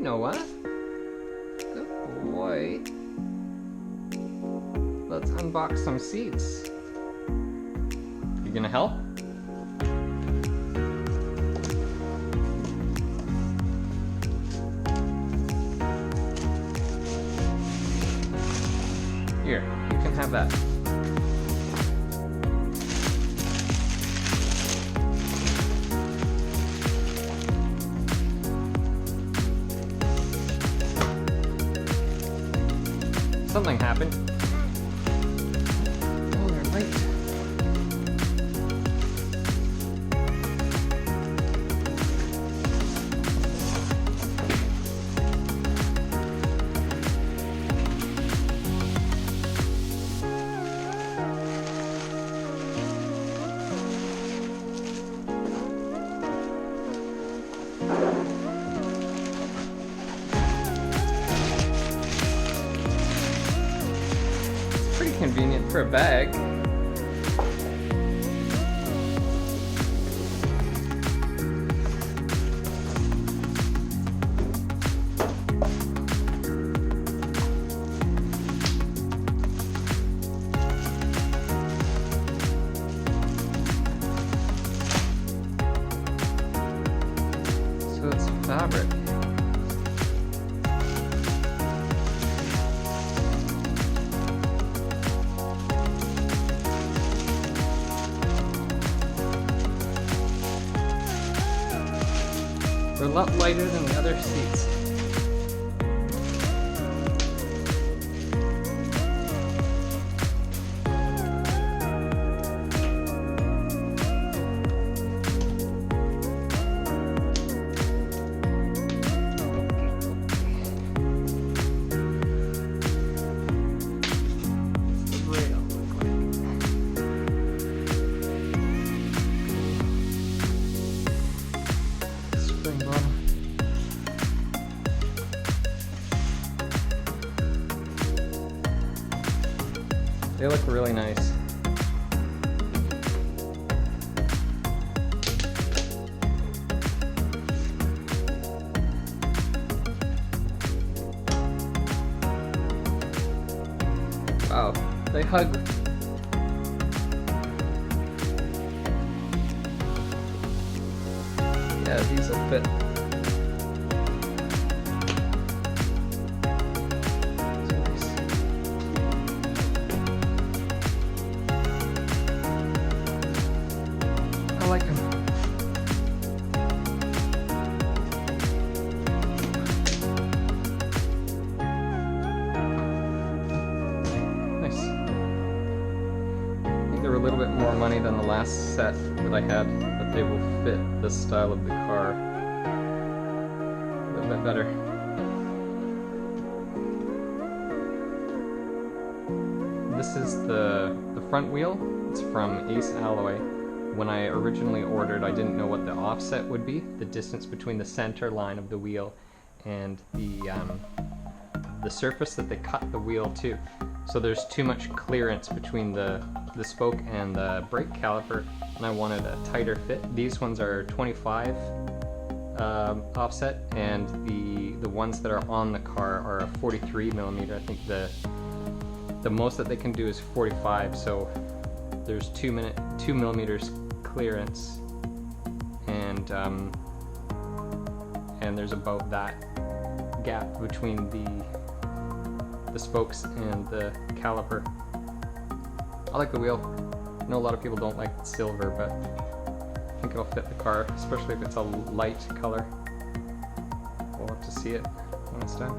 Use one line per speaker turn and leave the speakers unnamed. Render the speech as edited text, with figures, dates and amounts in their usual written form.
Noah. Good boy. Let's unbox some seats. You gonna help? Here, you can have that. Something happened. Oh, they're late. Pretty convenient for a bag. So it's fabric. They're a lot lighter than the other seats. They look really nice. Wow, they hug. Yeah, these will fit. I like them. Nice. I think they were a little bit more money than the last set that I had, but they will fit the style of the car a little bit better. This is the front wheel. It's from Ace Alloy. When I originally ordered, I didn't know what the offset would be, the distance between the center line of the wheel and the surface that they cut the wheel to. So there's too much clearance between the spoke and the brake caliper, and I wanted a tighter fit. These ones are 25 offset, and the ones that are on the car are a 43 millimeter. I think the most that they can do is 45, so there's 2 millimeters clearance, and there's about that gap between the spokes and the caliper. I like the wheel. I know a lot of people don't like silver, but I think it'll fit the car, especially if it's a light color. We'll have to see it when it's done.